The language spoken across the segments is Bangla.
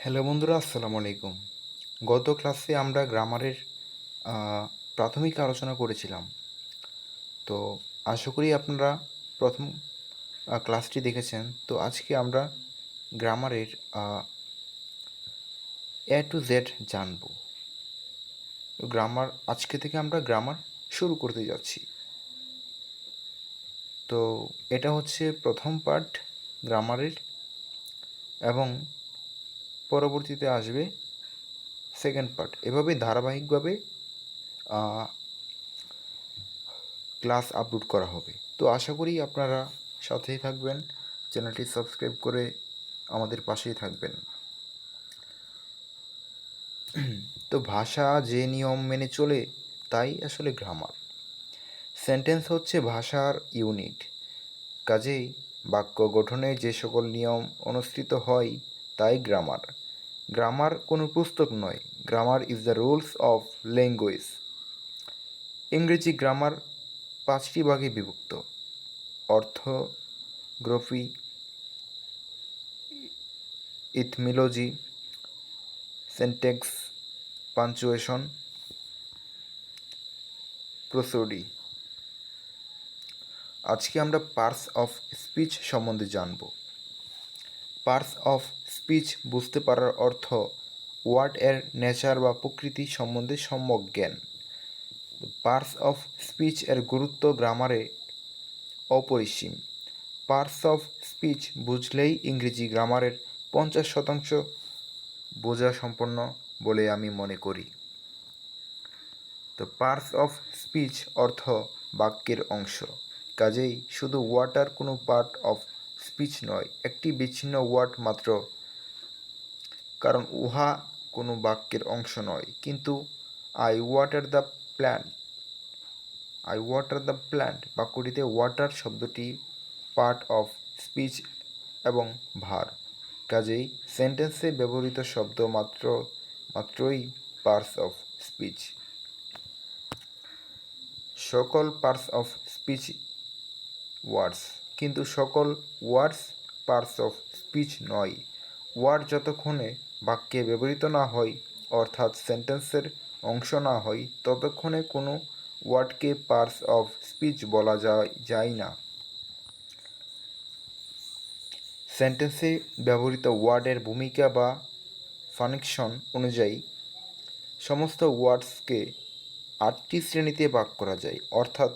হ্যালো বন্ধুরা, আসসালামু আলাইকুম। গত ক্লাসে আমরা গ্রামারের প্রাথমিক আলোচনা করেছিলাম। তো আশা করি আপনারা প্রথম ক্লাসটি দেখেছেন। তো আজকে আমরা গ্রামারের এ টু জেড জানব। আজকে থেকে আমরা গ্রামার শুরু করতে যাচ্ছি। তো এটা হচ্ছে প্রথম পার্ট গ্রামারের, এবং পরবর্তীতে আসবে সেকেন্ড পার্ট। এভাবে ধারাবাহিকভাবে ক্লাস আপলোড করা হবে। তো আশা করি আপনারা সাথেই থাকবেন, চ্যানেলটি সাবস্ক্রাইব করে আমাদের পাশেই থাকবেন। তো ভাষা যে নিয়ম মেনে চলে তাই আসলে গ্রামার। সেন্টেন্স হচ্ছে ভাষার ইউনিট, কাজেই বাক্য গঠনে যে সকল নিয়ম অনুসৃত হয় তাই গ্রামার। গ্রামার কোনো পুস্তক নয়, grammar is the rules of language. ইংরেজি গ্রামার 5টি ভাগে বিভক্ত: অর্থোগ্রাফি, ইথমোলজি, সিনট্যাক্স, পাঞ্চুয়েশন, প্রোসোডি। আজকে আমরা পার্টস অফ স্পিচ সম্বন্ধে জানব। পার্টস অফ স্পিচ বুঝতে পারার অর্থ ওয়ার্ড এর নেচার বা প্রকৃতি সম্বন্ধে সম্যক জ্ঞান। পার্টস অফ স্পিচ এর গুরুত্ব গ্রামারে অপরিসীম। পার্টস অফ স্পিচ বুঝলেই ইংরেজি গ্রামারের 50% বোঝা সম্পন্ন বলে আমি মনে করি। তো পার্টস অফ স্পিচ অর্থ বাক্যের অংশ, কাজেই শুধু ওয়াটার কোনো পার্ট অফ স্পিচ নয়, একটি বিচ্ছিন্ন ওয়ার্ড মাত্র, কারণ উহা কোনো বাক্যের অংশ নয়। কিন্তু I water the plant, I water the plant বাক্যটিতে ওয়াটার শব্দটি পার্ট অফ স্পিচ এবং ভার, কাজেই সেন্টেন্সে ব্যবহৃত শব্দ মাত্রই পার্টস অফ স্পিচ। সকল পার্টস অফ স্পিচ ওয়ার্ডস, কিন্তু সকল ওয়ার্ডস পার্টস অফ স্পিচ নয়। ওয়ার্ড যতক্ষণে বাক্যে ব্যবহৃত না হয়, অর্থাৎ সেন্টেন্সের অংশ না হয়, ততক্ষণে কোনো ওয়ার্ডকে পার্টস অফ স্পিচ বলা যায় না। সেন্টেন্সে ব্যবহৃত ওয়ার্ডের ভূমিকা বা ফাংশন অনুযায়ী সমস্ত ওয়ার্ডসকে 8টি শ্রেণীতে ভাগ করা যায়, অর্থাৎ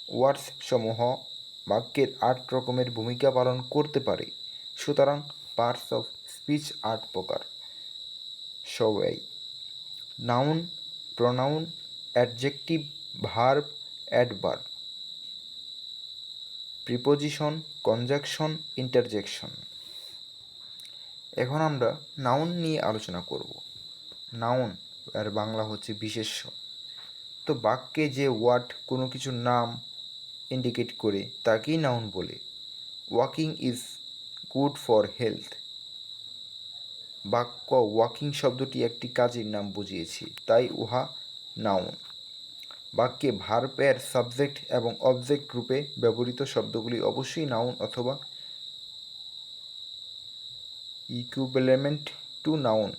ওয়ার্ডস সমূহ বাক্যের 8 রকমের ভূমিকা পালন করতে পারে। সুতরাং পার্টস অফ স্পিচ 8 প্রকার। সবাই: noun, pronoun, adjective, verb, adverb, preposition, conjunction, interjection. এখন আমরা নাউন নিয়ে আলোচনা করব। নাউন আর বাংলা হচ্ছে বিশেষ্য। তো বাক্যে যে ওয়ার্ড কোনো কিছুর নাম ইন্ডিকেট করে তাকেই নাউন বলে। Walking is good for health. বাক্য ওয়াকিং শব্দটি একটি কাজের নাম বুঝিয়েছে, তাই উহা নাউন। বাক্যে ভার্বের সাবজেক্ট এবং অবজেক্ট রূপে ব্যবহৃত শব্দগুলি অবশ্যই নাউন অথবা ইকুইভ্যালেন্ট টু নাউন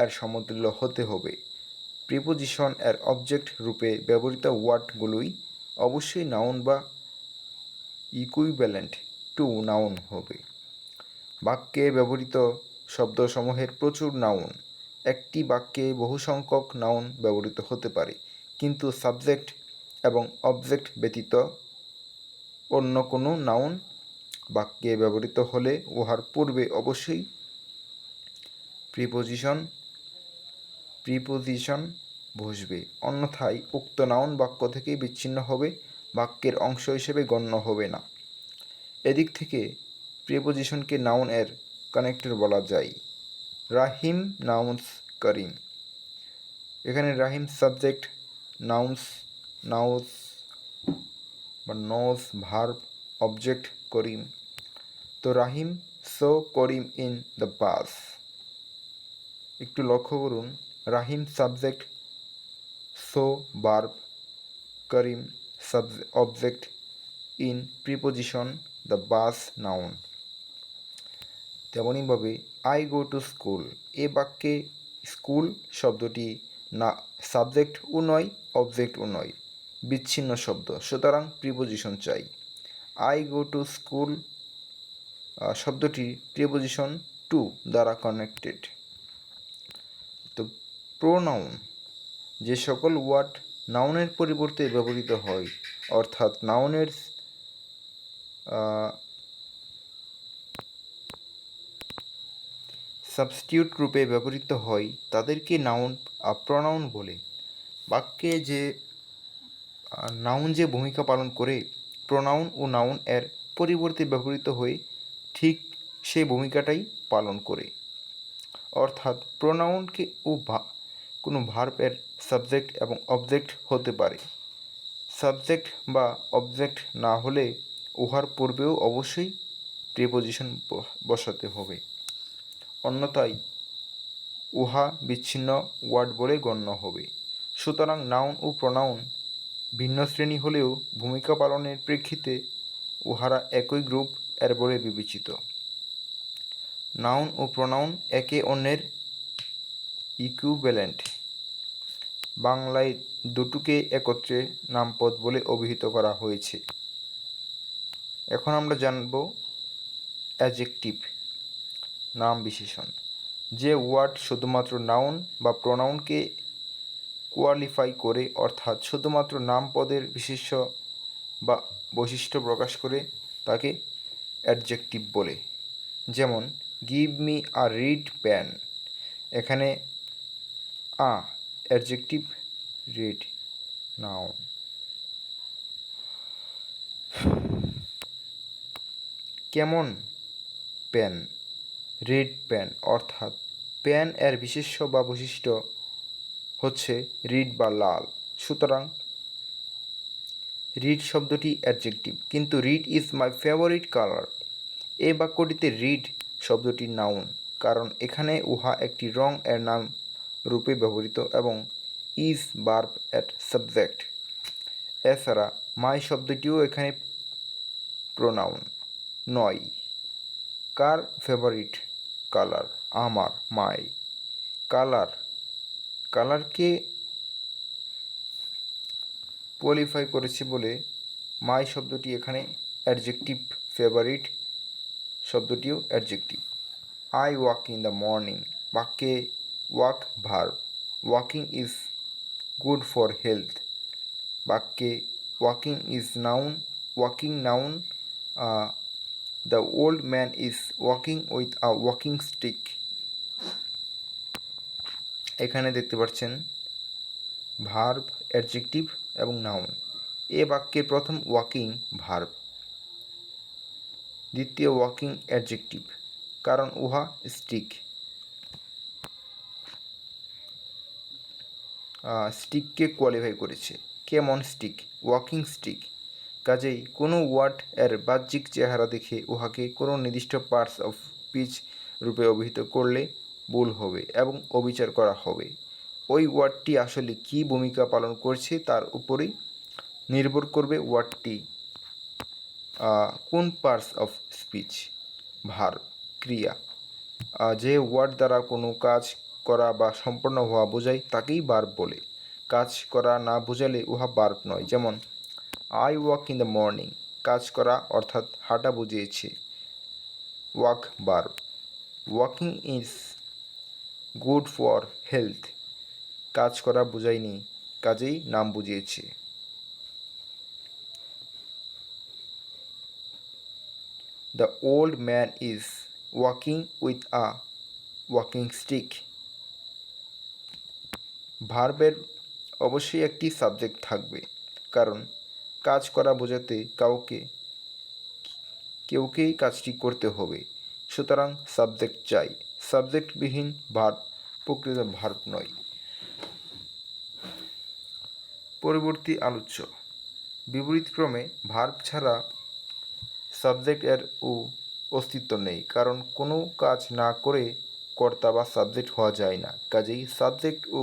এর সমতুল্য হতে হবে। প্রিপোজিশন এর অবজেক্ট রূপে ব্যবহৃত ওয়ার্ডগুলোই অবশ্যই নাউন বা ইকুইভ্যালেন্ট টু নাউন হবে। বাক্যে ব্যবহৃত শব্দসমূহের প্রচুর নাউন। একটি বাক্যে বহু সংখ্যক নাউন ব্যবহৃত হতে পারে, কিন্তু সাবজেক্ট এবং অবজেক্ট ব্যতীত অন্য কোনো নাউন বাক্যে ব্যবহৃত হলে উহার পূর্বে অবশ্যই প্রিপোজিশন বসবে, অন্যথায় উক্ত নাউন বাক্য থেকে বিচ্ছিন্ন হবে, বাক্যের অংশ হিসেবে গণ্য হবে না। এদিক থেকে প্রিপোজিশনকে নাউন এর কানেক্টর বলা যায়। রাহিম নাউন্স করিম। এখানে রাহিম সাবজেক্ট, নাউন্স বা নোজ ভার্ব, অবজেক্ট করিম। তো Rahim saw Karim in the bus. একটু লক্ষ্য করুন, Rahim subject, saw verb, Karim object, in preposition, the bus noun. তেমনইভাবে আই গো টু স্কুল, এ বাক্যে স্কুল শব্দটি না সাবজেক্টও নয়, অবজেক্টও নয়, বিচ্ছিন্ন শব্দ, সুতরাং প্রিপোজিশন চাই। আই গো টু স্কুল শব্দটি প্রিপোজিশন টু দ্বারা কানেক্টেড। তো প্রোনাউন, যে সকল ওয়ার্ড নাউনের পরিবর্তে ব্যবহৃত হয়, অর্থাৎ নাউনের সাবস্টিটিউট রূপে ব্যবহৃত হয় তাদেরকে প্রোনাউন বলে। বাক্যে যে নাউন যে ভূমিকা পালন করে প্রোনাউন ও নাউন এর পরিবর্তে ব্যবহৃত হয়ে ঠিক সেই ভূমিকাটাই পালন করে। অর্থাৎ প্রোনাউনকে কোনো ভার্বের সাবজেক্ট এবং অবজেক্ট হতে পারে। সাবজেক্ট বা অবজেক্ট না হলে উহার পূর্বেও অবশ্যই প্রিপোজিশন বসাতে হবে, অন্যথায় উহা বিচ্ছিন্ন ওয়ার্ড বলে গণ্য হবে। সুতরাং নাউন ও প্রোনাউন ভিন্ন শ্রেণী হলেও ভূমিকা পালনের প্রেক্ষিতে উহারা একই গ্রুপ এর বলে বিবেচিত। নাউন ও প্রোনাউন একে অন্যের ইকুইভ্যালেন্ট। বাংলায় দুটোকে একত্রে নামপদ বলে অভিহিত করা হয়েছে। এখন আমরা জানব অ্যাডজেক্টিভ, নাম বিশেষণ। যে ওয়ার্ড শুধুমাত্র নাউন বা প্রোনাউনকে কোয়ালিফাই করে, অর্থাৎ শুধুমাত্র নামপদের বিশেষ্য বা বৈশিষ্ট্য প্রকাশ করে, তাকে অ্যাডজেক্টিভ বলে। যেমন give me a red pen, এখানে অ্যাডজেক্টিভ, রেড নাউন। কেমন পেন, রেড পেন, অর্থাৎ পেন এর বিশেষ্য বা বৈশিষ্ট্য হচ্ছে রিড বা লাল, সুতরাং রিড শব্দটি অ্যাডজেক্টিভ। কিন্তু read is my favourite colour, এই বাক্যটিতে রিড শব্দটি নাউন, কারণ এখানে উহা একটি রং এর নাম রূপে ব্যবহৃত এবং ইজ ভার্ব এর সাবজেক্ট। এছাড়া মাই শব্দটিও এখানে প্রোনাউন নয়। কার ফেভারিট কালার, আমার, মাই। কালার, কালারকে কোয়ালিফাই করেছে বলে মাই শব্দটি এখানে অ্যাডজেক্টিভ, ফেভারিট শব্দটিও adjective. I walk in the morning, বাক্যে walk verb, walking is good for health. বাক্যে walking is noun, walking noun. The old man is walking with a walking stick. এখানে দেখতে পাচ্ছেন ভার্ব, অ্যাডজেক্টিভ এবং নাউন। এ বাক্যে প্রথম ওয়াকিং ভার্ব, দ্বিতীয় ওয়াকিং অ্যাডজেক্টিভ, কারণ উহা স্টিক, স্টিককে কোয়ালিফাই করেছে। কেমন স্টিক, ওয়াকিং স্টিক। কাজেই কোনো ওয়ার্ড এর বাহ্যিক চেহারা দেখে উহাকে কোনো নির্দিষ্ট পার্টস অফ স্পিচ রূপে অভিহিত করলে ভুল হবে এবং অবিচার করা হবে। ওই ওয়ার্ডটি আসলে কী ভূমিকা পালন করছে তার উপরেই নির্ভর করবে ওয়ার্ডটি কোন পার্টস অফ স্পিচ, ভার্ব, ক্রিয়া। যে ওয়ার্ড দ্বারা কোনো কাজ করা বা সম্পন্ন হওয়া বোঝায় তাকেই ভার্ব বলে। কাজ করা না বোঝালে উহা ভার্ব নয়। যেমন I walk in the morning, কাজ করা অর্থাৎ হাঁটা বুঝিয়েছে, walk verb. Walking is good for health, কাজ করা বোঝায়নি, কাজেই নাম বুঝিয়েছে। The old man is walking with a walking stick. ভার্বের অবশ্যই একটি সাবজেক্ট থাকবে, কারণ কাজ করা বোঝাতে কেউকেই কাজটি করতে হবে, সুতরাং সাবজেক্ট চাই। সাবজেক্টবিহীন ভার্ব প্রকৃত ভার্ব নয়। পরবর্তী আলোচ্য, বিপরীতক্রমে ভার্ব ছাড়া সাবজেক্ট এর অস্তিত্ব নেই, কারণ কোনো কাজ না করে কর্তা বা সাবজেক্ট হওয়া যায় না। কাজেই সাবজেক্ট ও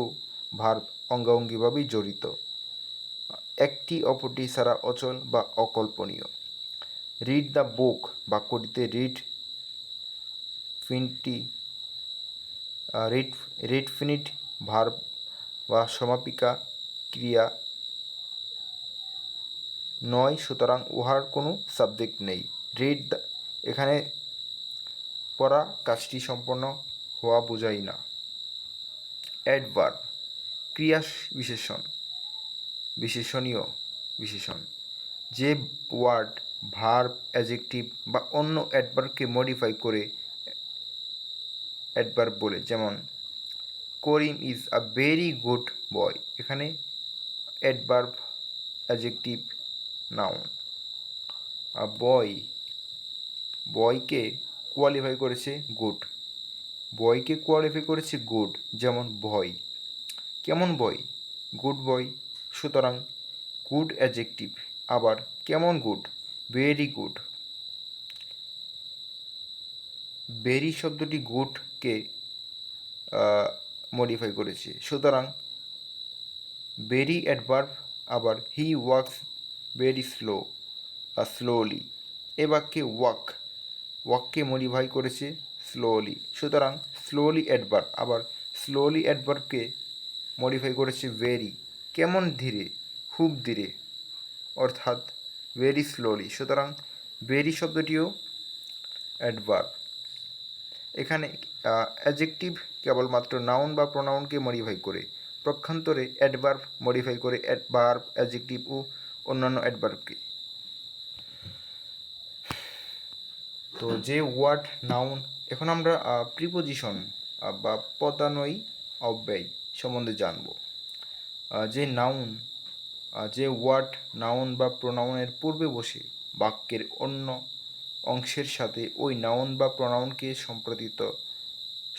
ভার্ব অঙ্গাঙ্গিভাবেই জড়িত, একটি অপরটি ছাড়া অচল বা অকল্পনীয়। রিড দ্য বুক বাক্যটিতে রিড ফিনটি রেডফিনিট ভার্ব বা সমাপিকা ক্রিয়া নয়, সুতরাং উহার কোনো সাবজেক্ট নেই। রিড এখানে পড়া কাজটি সম্পন্ন হওয়া বোঝায় না। অ্যাডভার্ব ক্রিয়া বিশেষণ, বিশেষণীয় বিশেষণ। যে ওয়ার্ড, ভার্ব, অ্যাডজেক্টিভ বা অন্য অ্যাডভার্বকে মডিফাই করে অ্যাডভার্ব বলে। যেমন Karim is a very good boy. এখানে অ্যাডভার্ব, অ্যাডজেক্টিভ, নাউন। বয়কে কোয়ালিফাই করেছে গুড, বয়কে কোয়ালিফাই করেছে গুড। যেমন ভয়, কেমন বয়, গুড বয়। সুতরাং গুড অ্যাডজেক্টিভ। আবার কেমন গুড, ভেরি গুড। ভেরি শব্দটি গুডকে মডিফাই করেছে, সুতরাং ভেরি অ্যাডভার্ব। আবার হি ওয়ার্কস ভেরি স্লোলি। এ বাক্যে ওয়াককে মডিফাই করেছে স্লোলি, সুতরাং স্লোলি অ্যাডভার্ব। আবার স্লোলি অ্যাডভার্বকে মডিফাই করেছে ভেরি। কেমন ধীরে, খুব ধীরে, অর্থাৎ ভেরি স্লোলি। সুতরাং ভেরি শব্দটিও অ্যাডভার্ব। এখানে অ্যাডজেক্টিভ কেবলমাত্র নাউন বা প্রোনাউনকে মডিফাই করে, পক্ষান্তরে অ্যাডভার্ব মডিফাই করে ভার্ব, অ্যাডজেক্টিভ ও অন্যান্য অ্যাডভার্বকে। তো যে ওয়ার্ড, নাউন, এখন আমরা প্রিপোজিশন বা পদান্বয়ী অব্যয় সম্বন্ধে জানব। যে ওয়ার্ড, নাউন বা প্রোনাউনের পূর্বে বসে বাক্যের অন্য অংশের সাথে ওই নাউন বা প্রোনাউনকে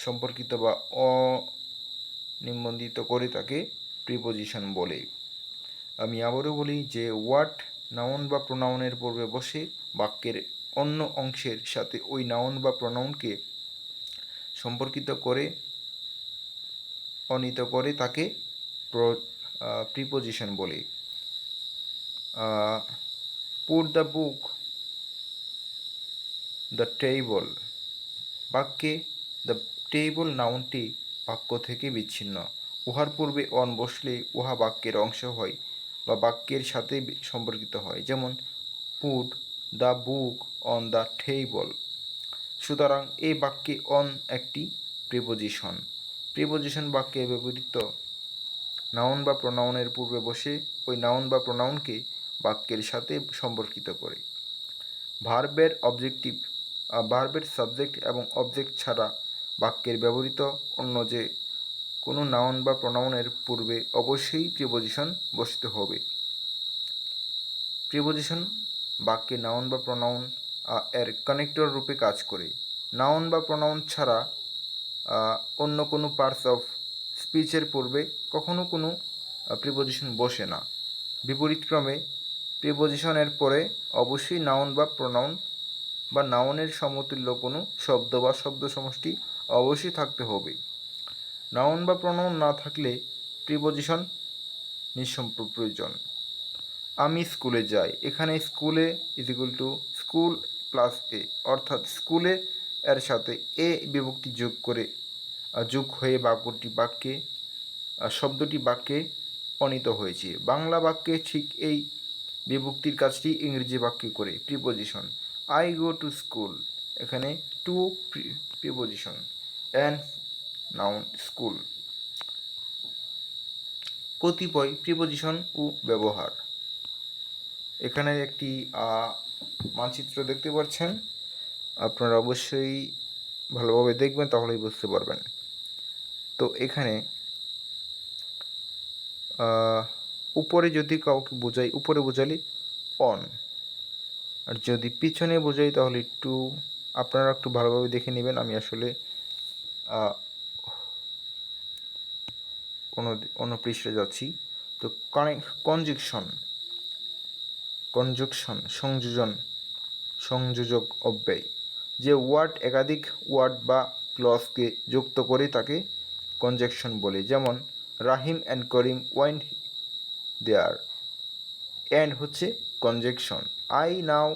সম্পর্কিত বা অনিবন্ধিত করে তাকে প্রিপোজিশন বলে। আমি আবারও বলি, যে ওয়ার্ড, নাউন বা প্রোনাউনের পূর্বে বসে বাক্যের অন্য অংশের সাথে ওই নাউন বা প্রোনাউনকে সম্পর্কিত করে অনিত করে তাকে প্রিপোজিশন বলে। Put the book the table. বাক্যে দ্য টেবল নাউনটি বাক্য থেকে বিচ্ছিন্ন। উহার পূর্বে অন বসলে উহা বাক্যের অংশ হয় বা বাক্যের সাথে সম্পর্কিত হয়। যেমন put the book on the table. সুতরাং এই বাক্যে অন একটি প্রিপোজিশন। প্রিপোজিশন বাক্যে ব্যবহৃত নাউন বা প্রোনাউনের পূর্বে বসে ওই নাউন বা প্রোনাউনকে বাক্যের সাথে সম্পর্কিত করে। ভার্বের সাবজেক্ট এবং অবজেক্ট ছাড়া বাক্যের ব্যবহৃত অন্য যে কোনো নাউন বা প্রোনাউনের পূর্বে অবশ্যই প্রিপোজিশন বসতে হবে। প্রিপোজিশন বাক্যে নাউন বা প্রোনাউন এর কানেক্টর রূপে কাজ করে। নাউন বা প্রোনাউন ছাড়া অন্য কোনো পার্টস অফ স্পিচের পূর্বে কখনো কোনো প্রিপোজিশন বসে না। বিপরীতক্রমে প্রিপোজিশনের পরে অবশ্যই নাউন বা প্রোনাউন বা নাউনের সমতুল্য কোনো শব্দ বা শব্দ সমষ্টি অবশ্যই থাকতে হবে। নাউন বা প্রোনাউন না থাকলে প্রিপোজিশন নিঃসম্পর্ক প্রয়োজন। আমি স্কুলে যাই। এখানে স্কুলে is equal to school plus এ, অর্থাৎ স্কুলে এর সাথে এ বিভক্তি যোগ হয়ে শব্দটি বাক্যে অনিত হয়েছে। বাংলা বাক্যে ঠিক এই বিভক্তির কাজটি ইংরেজি বাক্যে করে preposition. I go to school, এখানে to preposition, and noun school. কতিপয় প্রিপোজিশন ও ব্যবহার। এখানে একটি মানচিত্র দেখতে পাচ্ছেন, আপনারা অবশ্যই ভালোভাবে দেখবেন, তাহলেই বুঝতে পারবেন। তো এখানে উপরে যদি কাউকে বোঝাই, উপরে বোঝালে অন, আর যদি পিছনে বোঝাই তাহলে টু। আপনারা একটু ভালোভাবে দেখে নেবেন। আমি আসলে অন্য পৃষ্ঠে যাচ্ছি। তো কনজুকশন সংযোজক অব্যয়। যে ওয়ার্ড একাধিক ওয়ার্ড বা ক্লজকে যুক্ত করে তাকে কনজাংশন বলে। যেমন Rahim and Karim went there, and হচ্ছে conjunction. I know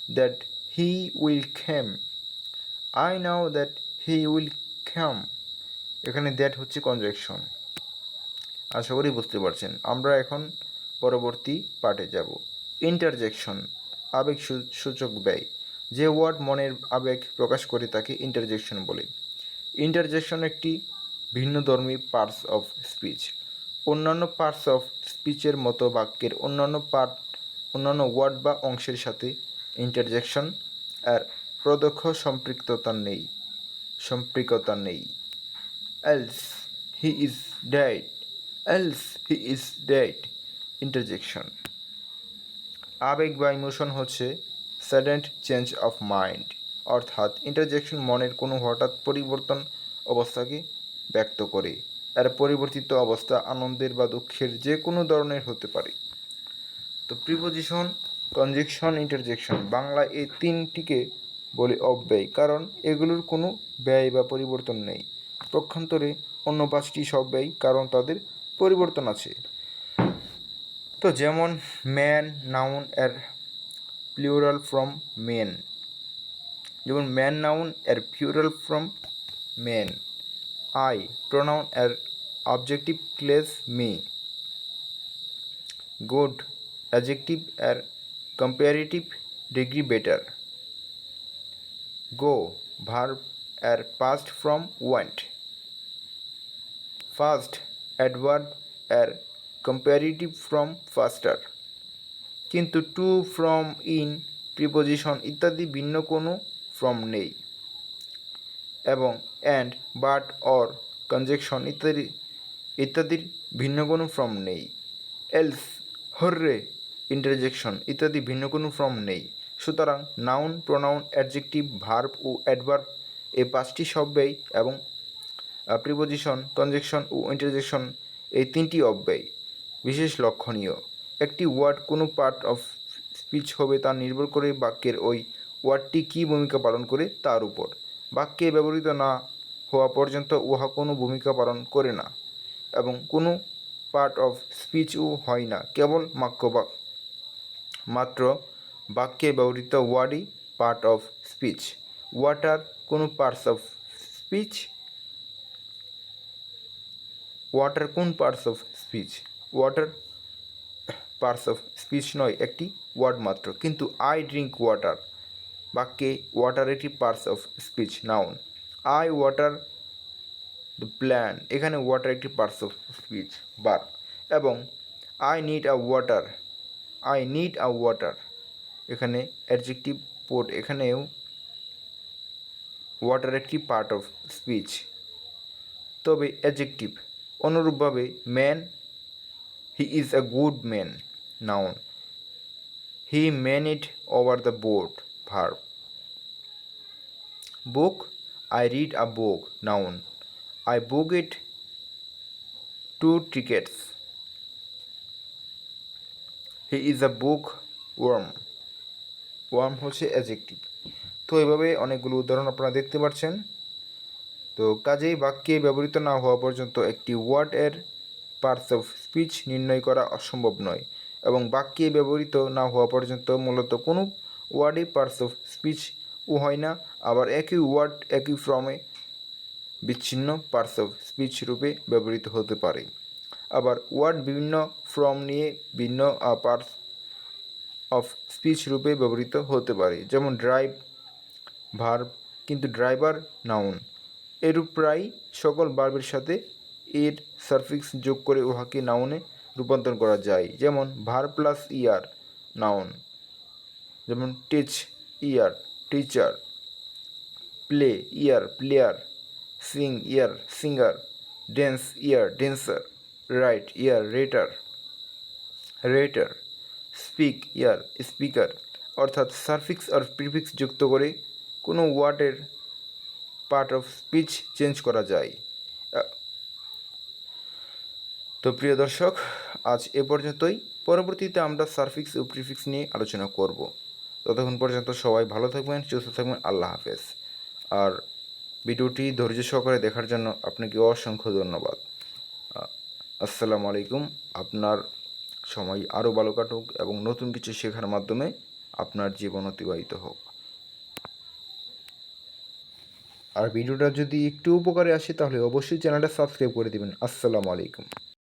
that he will came, I know that he will come, এখানে দ্যাট হচ্ছে কনজাংশন। আশা করি বুঝতে পারছেন। আমরা এখন পরবর্তী পার্টে যাব। ইন্টারজেকশন, আবেগ সূচক ব্যয়। যে ওয়ার্ড মনের আবেগ প্রকাশ করে তাকে ইন্টারজেকশন বলে। ইন্টারজেকশন একটি ভিন্নধর্মী পার্টস অফ স্পিচ। অন্যান্য পার্টস অফ স্পিচের মতো বাক্যের অন্যান্য ওয়ার্ড বা অংশের সাথে ইন্টারজেকশন আর প্রত্যক্ষ সম্পৃক্ততা নেই। Else he is dead, else he is dead, interjection. আবেগ বা ইমোশন হচ্ছে সাডেন চেঞ্জ অফ মাইন্ড, অর্থাৎ ইন্টারজেকশন মনের কোনো হঠাৎ পরিবর্তন অবস্থাকে ব্যক্ত করে। এর পরিবর্তিত অবস্থা আনন্দের বা দুঃখের যে কোনো ধরনের হতে পারে। তো প্রিপোজিশন, কনজাংশন, ইন্টারজেকশন, বাংলা এই তিনটিকে বলে অব্যয়, কারণ এগুলোর কোনো ব্যয় বা পরিবর্তন নেই। পক্ষান্তরে অন্য পাঁচটি সব্যয়, কারণ তাদের পরিবর্তন আছে। তো যেমন ম্যান নাউন এর প্লুরাল ফ্রম মেন, যেমন ম্যান নাউন এর plural form men. I pronoun এর objective case me. Good adjective এর comparative degree better. Go verb এর past form went. Fast adverb এর কম্পারেটিভ ফ্রম ফাস্টার। কিন্তু টু, ফ্রম, ইন, প্রিপোজিশন ইত্যাদি ভিন্ন কোনো ফ্রম নেই, এবং অ্যান্ড, বাট, অর, কনজাংশন ইত্যাদির ভিন্ন কোনো ফর্ম নেই। এলস, হররে, ইন্টারজেকশন ইত্যাদি ভিন্ন কোনো ফর্ম নেই। সুতরাং নাউন, প্রোনাউন, অ্যাডজেক্টিভ, ভার্ব ও অ্যাডভার্ব এই পাঁচটি সব্যয় এবং প্রিপোজিশন, কনজাংশন ও ইন্টারজেকশন এই তিনটি অব্যয়। বিশেষ লক্ষণীয়, একটি ওয়ার্ড কোনো পার্ট অফ স্পিচ হবে তা নির্ভর করে বাক্যের ওই ওয়ার্ডটি কী ভূমিকা পালন করে তার উপর। বাক্যে ব্যবহৃত না হওয়া পর্যন্ত উহা কোনো ভূমিকা পালন করে না, এবং কোনো পার্ট অফ স্পিচও হয় না, কেবল মাত্র বাক্যে ব্যবহৃত ওয়ার্ডই পার্ট অফ স্পিচ। ওয়াটার কোনো পার্টস অফ স্পিচ, ওয়াটার কোন parts of speech? Water parts of speech নয়, একটি ওয়ার্ড মাত্র। কিন্তু আই ড্রিঙ্ক ওয়াটার বাক্যে ওয়াটার একটি parts of speech, noun. I water the plant, এখানে ওয়াটার একটি পার্টস অফ স্পিচ, ভার্ব। এবং আই নিড আ ওয়াটার এখানে অ্যাডজেক্টিভ পোর্ট, এখানেও ওয়াটার একটি পার্ট অফ স্পিচ, তবে অ্যাডজেক্টিভ। অনুরূপভাবে man, he is a good man, noun. He man it over the board, verb. Book, I read a book, noun. I book it 2 tickets. He is a bookworm. Worm হচ্ছে অ্যাডজেক্টিভ। তো এভাবে অনেকগুলো উদাহরণ আপনারা দেখতে পাচ্ছেন। তো কাজেই বাক্যে ব্যবহৃত না হওয়া পর্যন্ত একটি ওয়ার্ড এর পার্টস অফ স্পিচ নির্ণয় করা অসম্ভব নয়, এবং বাক্যে ব্যবহৃত না হওয়া পর্যন্ত মূলত কোনো ওয়ার্ডই পার্টস অফ স্পিচ ও হয় না। আবার একই ওয়ার্ড একই ফর্মে বিচ্ছিন্ন পার্টস অফ স্পিচ রূপে ব্যবহৃত হতে পারে। আবার ওয়ার্ড বিভিন্ন ফর্ম নিয়ে ভিন্ন পার্টস অফ স্পিচ রূপে ব্যবহৃত হতে পারে, যেমন ড্রাইভ ভার্ব, কিন্তু ড্রাইভার নাউন। এরূপ প্রায় সকল ভার্বের সাথে এর সারফিক্স যোগ করে উহাকে নাউনে রূপান্তর করা যায়, যেমন ভার্ব প্লাস ইয়ার, নাউন। যেমন টিচ, ইয়ার, টিচার। প্লে, ইয়ার, প্লেয়ার। সিং, ইয়ার, সিঙ্গার। ড্যান্স, ইয়ার, ড্যান্সার। রাইট, ইয়ার, রেটার। স্পিক, ইয়ার, স্পিকার। অর্থাৎ সারফিক্স আর প্রিফিক্স যুক্ত করে কোনো ওয়ার্ডের পার্ট অফ স্পিচ চেঞ্জ করা যায়। তো প্রিয় দর্শক, আজ এ পর্যন্তই। পরবর্তীতে আমরা সারফিক্স ও প্রিফিক্স নিয়ে আলোচনা করব। ততক্ষণ পর্যন্ত সবাই ভালো থাকবেন, সুস্থ থাকবেন। আল্লাহ হাফেজ। আর ভিডিওটি ধৈর্য সহকারে দেখার জন্য আপনাকে অসংখ্য ধন্যবাদ। আসসালামু আলাইকুম। আপনার সময় আরও ভালো কাটুক এবং নতুন কিছু শেখার মাধ্যমে আপনার জীবন অতিবাহিত হোক। আর ভিডিওটা যদি একটু উপকারে আসে তাহলে অবশ্যই চ্যানেলটা সাবস্ক্রাইব করে দিবেন। আসসালামু আলাইকুম।